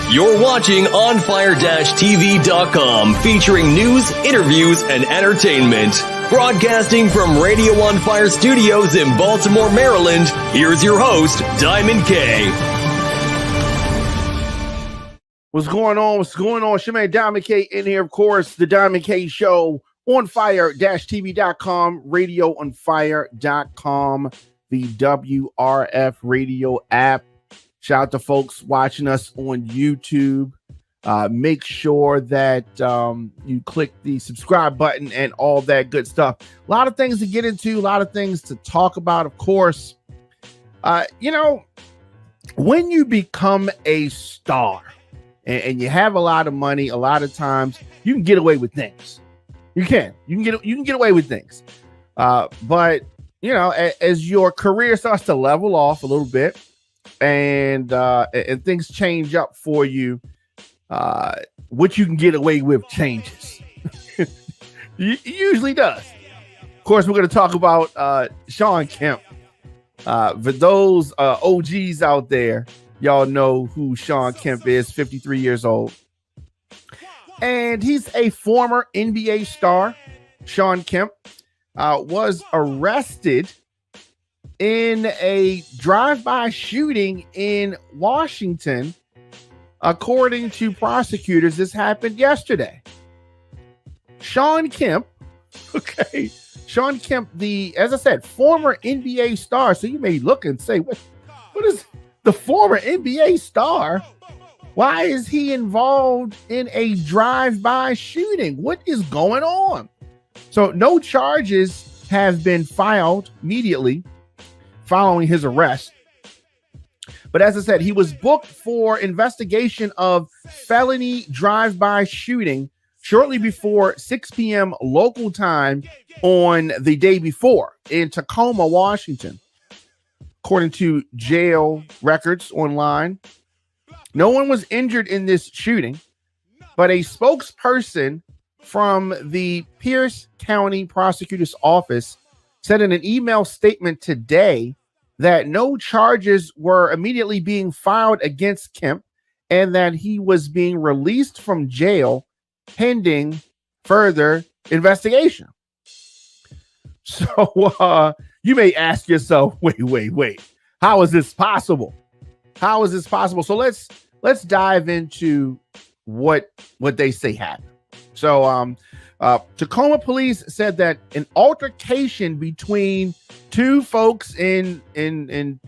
You're watching OnFire-TV.com, featuring news, interviews, and entertainment. Broadcasting from Radio On Fire Studios in Baltimore, Maryland, here's your host, Diamond K. What's going on? What's going on? It's your man Diamond K in here, of course, the Diamond K Show, OnFire-TV.com, RadioOnFire.com, the WRF radio app. Shout out to folks watching us on YouTube. Make sure that you click the subscribe button and all that good stuff. A lot of things to get into, a lot of things to talk about, of course. When you become a star and you have a lot of money, a lot of times you can get away with things. You can get away with things. But as your career starts to level off a little bit, and things change up for you, what you can get away with changes. It usually does. Of course, we're going to talk about Shawn Kemp. For those OGs out there, y'all know who Shawn Kemp is, 53 years old. And he's a former NBA star. Shawn Kemp was arrested in a drive-by shooting in Washington, according to prosecutors. This happened yesterday. Shawn Kemp, Shawn Kemp, as I said, former NBA star. So you may look and say, what is the former NBA star? Why is he involved in a drive-by shooting? What is going on? So no charges have been filed immediately following his arrest. But as I said, he was booked for investigation of felony drive-by shooting shortly before 6 p.m. local time on the day before in Tacoma, Washington. According to jail records online, no one was injured in this shooting, but a spokesperson from the Pierce County Prosecutor's Office said in an email statement today that no charges were immediately being filed against Kemp and that he was being released from jail pending further investigation. So you may ask yourself, wait, how is this possible? How is this possible? So let's dive into what they say happened. So Tacoma police said that an altercation between two folks in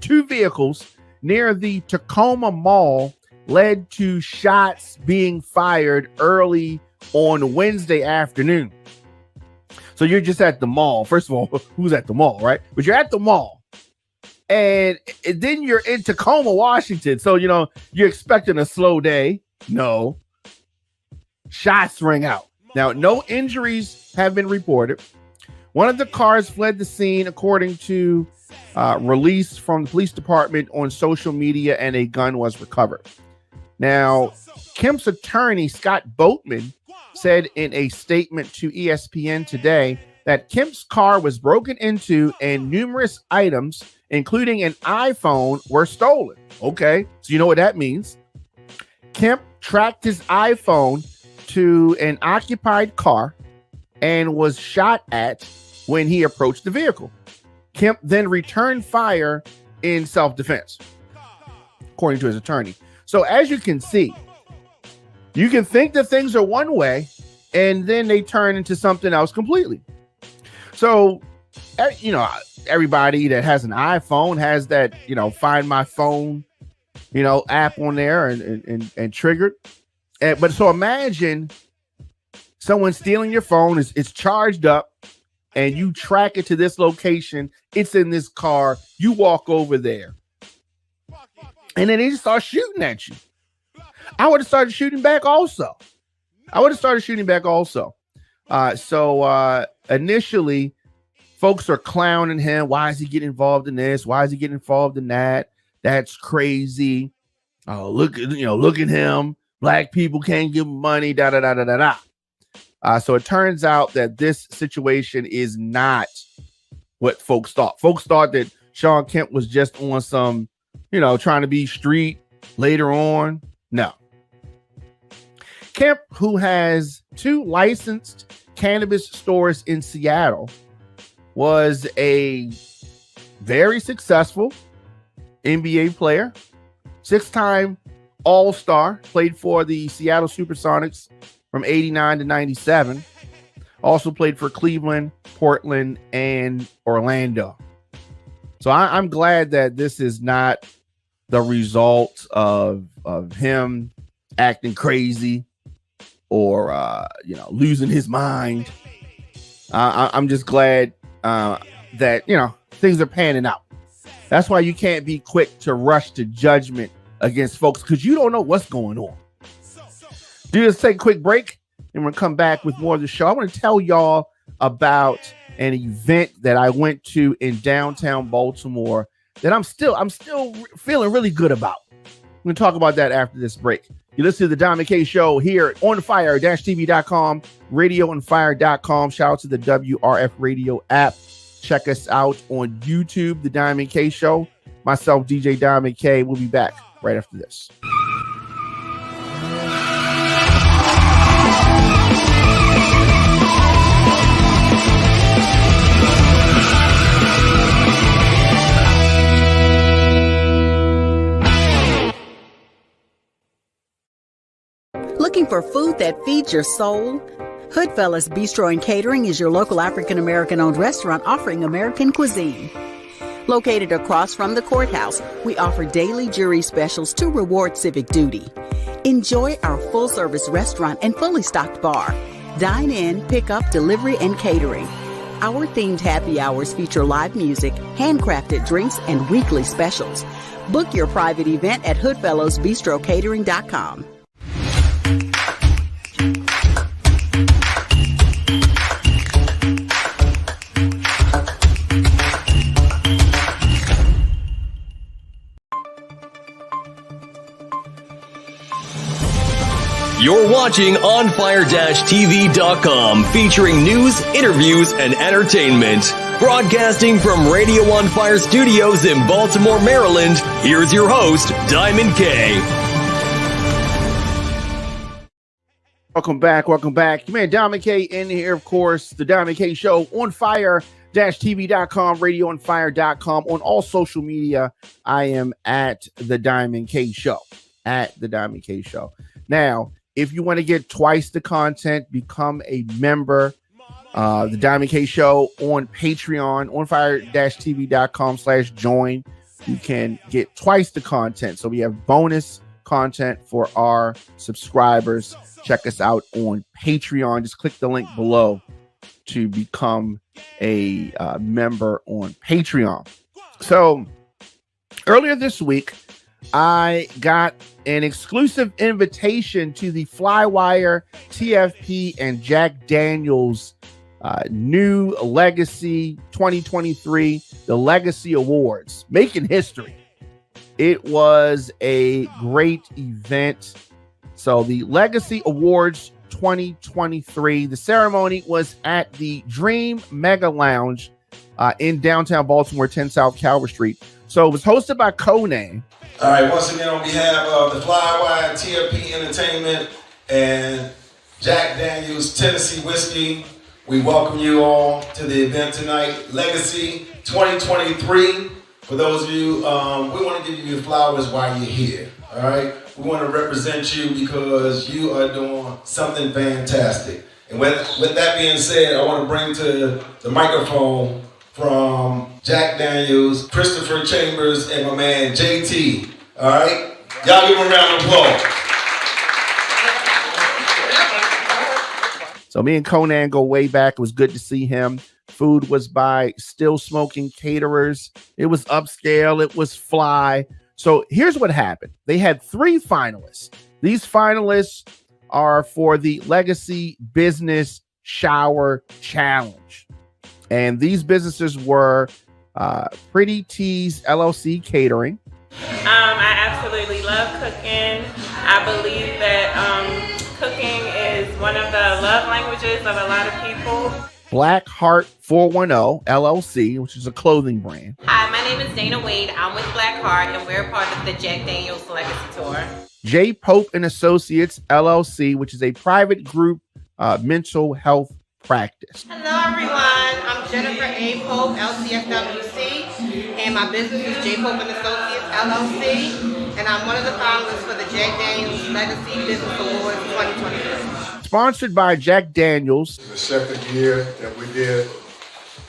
two vehicles near the Tacoma Mall led to shots being fired early on Wednesday afternoon. So you're just at the mall. First of all, who's at the mall, right? But you're at the mall. And then you're in Tacoma, Washington. So, you're expecting a slow day. No. Shots ring out. Now, no injuries have been reported. One of the cars fled the scene, according to release from the police department on social media, and a gun was recovered. Now, Kemp's attorney, Scott Boatman, said in a statement to ESPN today that Kemp's car was broken into and numerous items, including an iPhone, were stolen. Okay, so you know what that means. Kemp tracked his iPhone to an occupied car and was shot at when he approached the vehicle. Kemp then returned fire in self-defense, according to his attorney. So as you can see, you can think that things are one way and then they turn into something else completely. So, everybody that has an iPhone has that, Find My Phone, app on there and triggered. But so imagine someone stealing your phone, it's charged up, and you track it to this location. It's in this car. You walk over there, and then they just start shooting at you. I would have started shooting back also. So initially, folks are clowning him. Why is he getting involved in this? Why is he getting involved in that? That's crazy. Oh, look at him. Black people can't give money, So it turns out that this situation is not what folks thought. Folks thought that Shawn Kemp was just on some, trying to be street later on. No, Kemp, who has 2 licensed cannabis stores in Seattle, was a very successful NBA player, 6-time All-Star, played for the Seattle Supersonics from 89 to 97. Also played for Cleveland, Portland, and Orlando. So I'm glad that this is not the result of him acting crazy or losing his mind. I'm just glad that things are panning out. That's why you can't be quick to rush to judgment against folks, because you don't know what's going on. Just take a quick break, and we'll come back with more of the show. I want to tell y'all about an event that I went to in downtown Baltimore that I'm still feeling really good about. We're going to talk about that after this break. You listen to the Diamond K Show here at OnFire-TV.com, RadioOnFire.com. Shout out to the WRF Radio app. Check us out on YouTube, The Diamond K Show. Myself, DJ Diamond K. We'll be back right after this. Looking for food that feeds your soul? Hoodfellas Bistro and Catering is your local African-American-owned restaurant offering American cuisine. Located across from the courthouse, we offer daily jury specials to reward civic duty. Enjoy our full-service restaurant and fully stocked bar. Dine in, pick up, delivery, and catering. Our themed happy hours feature live music, handcrafted drinks, and weekly specials. Book your private event at hoodfellowsbistrocatering.com. You're watching OnFire-TV.com, featuring news, interviews, and entertainment. Broadcasting from Radio On Fire Studios in Baltimore, Maryland, here's your host, Diamond K. Welcome back. Man, Diamond K in here, of course. The Diamond K Show on OnFire-TV.com, RadioOnFire.com. On all social media, I am at The Diamond K Show. At The Diamond K Show. Now, if you want to get twice the content, become a member. The Diamond K Show on Patreon, OnFire-TV.com/join. You can get twice the content. So we have bonus content for our subscribers. Check us out on Patreon. Just click the link below to become a member on Patreon. So earlier this week, I got an exclusive invitation to the Flywire, TFP, and Jack Daniels new Legacy 2023, the Legacy Awards, making history. It was a great event. So the Legacy Awards 2023, the ceremony was at the Dream Mega Lounge in downtown Baltimore, 10 South Calvert Street. So it was hosted by Conan. All right, once again, on behalf of the Flywire, TFP Entertainment, and Jack Daniels Tennessee Whiskey, we welcome you all to the event tonight, Legacy 2023. For those of you, we want to give you your flowers while you're here, all right? We want to represent you because you are doing something fantastic. And with that being said, I want to bring to the microphone from Jack Daniels, Christopher Chambers, and my man JT. All right? Y'all give him a round of applause. So me and Conan go way back. It was good to see him. Food was by Still Smoking Caterers. It was upscale. It was fly. So here's what happened. They had 3 finalists. These finalists are for the Legacy Business Shower Challenge. And these businesses were Pretty Teas LLC Catering. I absolutely love cooking. I believe that cooking is one of the love languages of a lot of people. Blackheart 410 LLC, which is a clothing brand. Hi, my name is Dana Wade. I'm with Blackheart, and we're part of the Jack Daniels Legacy Tour. J. Pope and Associates LLC, which is a private group mental health practice. Hello everyone, I'm Jennifer A. Pope, LCSWC, and my business is J. Pope and Associates LLC, and I'm one of the finalists for the Jack Daniels Legacy Business Awards 2023. Sponsored by Jack Daniels. The second year that we did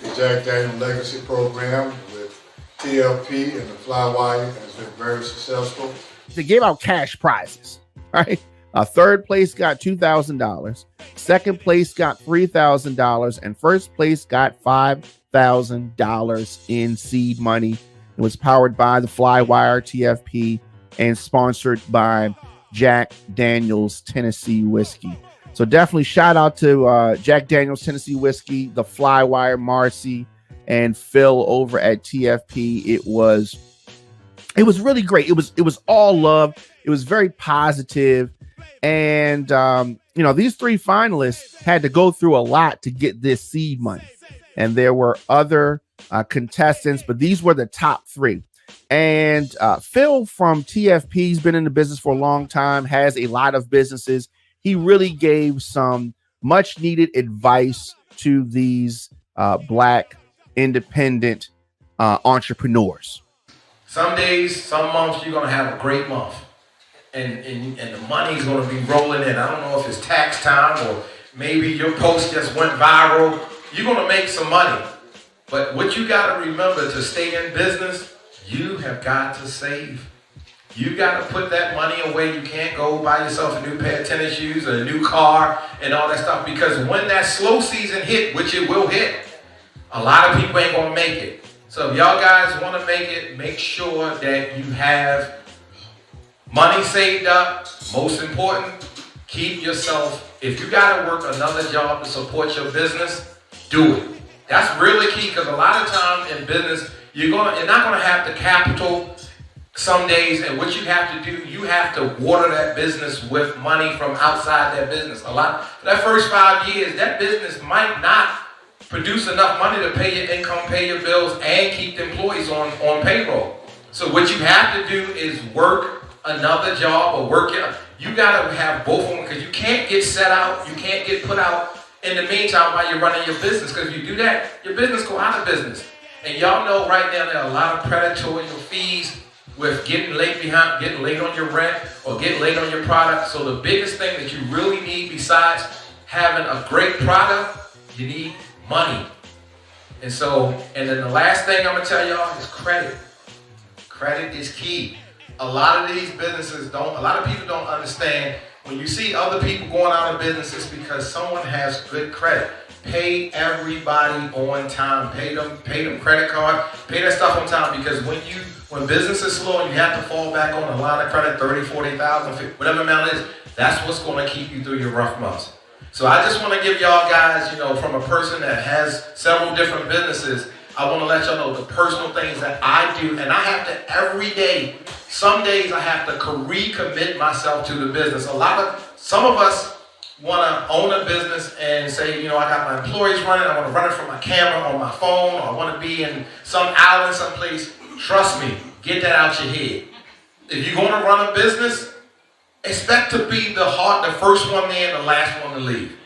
the Jack Daniels Legacy Program with TLP and the Flywire, and it's been very successful. They gave out cash prizes, right? Third place got $2,000. Second place got $3,000, and first place got $5,000 in seed money. It was powered by the Flywire TFP and sponsored by Jack Daniels Tennessee Whiskey. So definitely shout out to Jack Daniels Tennessee Whiskey, the Flywire, Marcy, and Phil over at TFP. It was really great. It was all love. It was very positive. And, these three finalists had to go through a lot to get this seed money. And there were other contestants, but these were the top three. And Phil from TFP, he's been in the business for a long time, has a lot of businesses. He really gave some much needed advice to these Black independent entrepreneurs. Some days, some months, you're going to have a great month. And the money's going to be rolling in. I don't know if it's tax time or maybe your post just went viral. You're going to make some money. But what you got to remember to stay in business, you have got to save. You got to put that money away. You can't go buy yourself a new pair of tennis shoes or a new car and all that stuff, because when that slow season hit, which it will hit, a lot of people ain't going to make it. So if y'all guys want to make it, make sure that you have money saved up. Most important, keep yourself. If you got to work another job to support your business, do it. That's really key, because a lot of times in business, you're not going to have the capital some days, and what you have to do, you have to water that business with money from outside that business. For that first 5 years, that business might not produce enough money to pay your income, pay your bills, and keep the employees on payroll. So what you have to do is work another job or you got to have both of them, because you can't get set out, you can't get put out in the meantime while you're running your business, because if you do that, your business go out of business. And y'all know right now there are a lot of predatory fees with getting late on your rent or getting late on your product. So the biggest thing that you really need besides having a great product, you need money. And then the last thing I'm gonna tell y'all is credit. Credit is key. A lot of these businesses a lot of people don't understand. When you see other people going out of business, it's because someone has good credit. Pay everybody on time. Pay them credit card. Pay that stuff on time, because when business is slow and you have to fall back on a line of credit, 30, 40,000, whatever amount it is, that's what's going to keep you through your rough months. So I just want to give y'all guys, from a person that has several different businesses, I want to let y'all know the personal things that I do. And I have to every day, some days I have to recommit myself to the business. Some of us want to own a business and say, I got my employees running, I want to run it from my camera on my phone, or I want to be in some island someplace. Trust me, get that out your head. If you're going to run a business, expect to be the first one there and the last one to leave.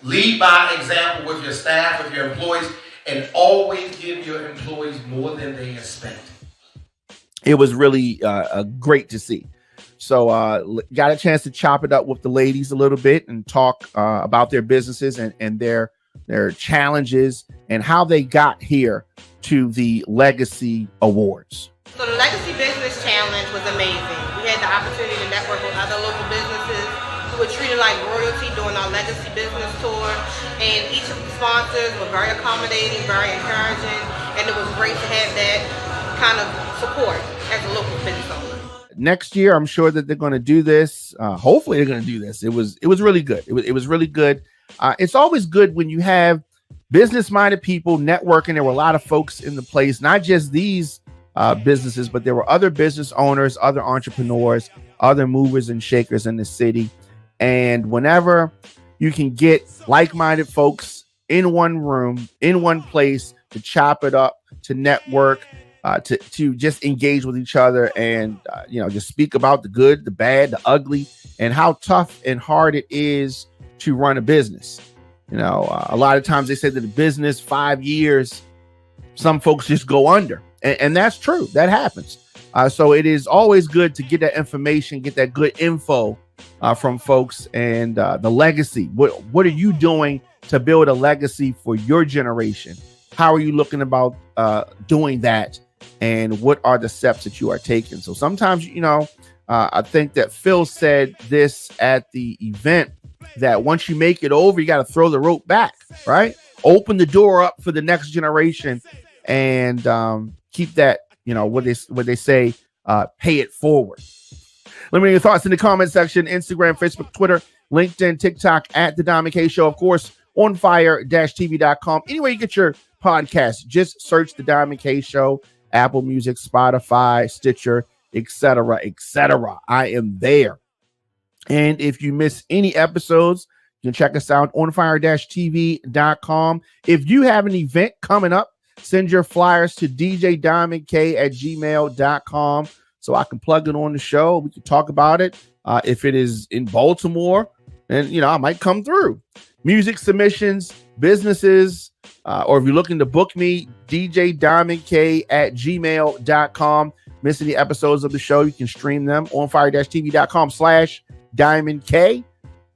Lead by example with your staff, with your employees, and always give your employees more than they expect. It was really great to see. So got a chance to chop it up with the ladies a little bit and talk about their businesses and their challenges and how they got here to the Legacy Awards. So the Legacy Business Challenge was amazing. We had the opportunity to network with other local businesses who were treated like royalty during our Legacy Business Tour, and each of the sponsors were very accommodating, very encouraging, and it was great to have that kind of support as a local business owner. Next year, I'm sure that they're going to do this. Hopefully, they're going to do this. It was really good. It was really good. It's always good when you have business-minded people networking. There were a lot of folks in the place, not just these businesses, but there were other business owners, other entrepreneurs, other movers and shakers in the city. And whenever you can get like-minded folks in one room, in one place to chop it up, to network, to just engage with each other and, just speak about the good, the bad, the ugly, and how tough and hard it is to run a business. A lot of times they say that the business 5 years, some folks just go under. And that's true. That happens. So it is always good to get that information, get that good info from folks and the legacy. What are you doing to build a legacy for your generation? How are you looking about doing that? And what are the steps that you are taking? So sometimes, I think that Phil said this at the event, that once you make it over, you got to throw the rope back, right? Open the door up for the next generation and keep that, what they say, pay it forward. Let me know your thoughts in the comment section, Instagram, Facebook, Twitter, LinkedIn, TikTok, at The Diamond K Show. Of course, ONFIRE-TV.com. Anywhere you get your podcast, just search The Diamond K Show, Apple Music, Spotify, Stitcher, etc., etc. I am there. And if you miss any episodes, you can check us out on ONFIRE-TV.com. If you have an event coming up, send your flyers to djdiamondk@gmail.com so I can plug it on the show. We can talk about it. If it is in Baltimore, and I might come through. Music submissions, businesses, or if you're looking to book me, djdiamondk@gmail.com. Missing the episodes of the show, you can stream them on ONFIRE-TV.com/DiamondK.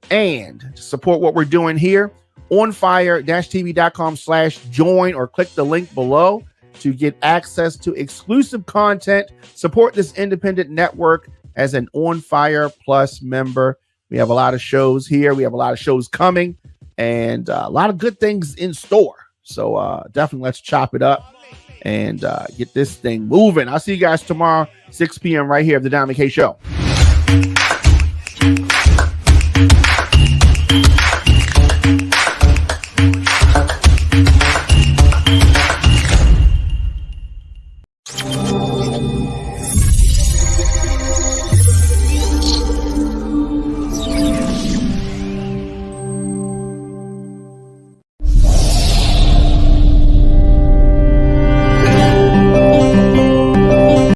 And to support what we're doing here, ONFIRE-TV.com/join, or click the link below to get access to exclusive content. Support this independent network as an On Fire Plus member. We have a lot of shows here. We have a lot of shows coming and a lot of good things in store. So definitely let's chop it up and get this thing moving. I'll see you guys tomorrow, 6 p.m. right here at The Diamond K Show.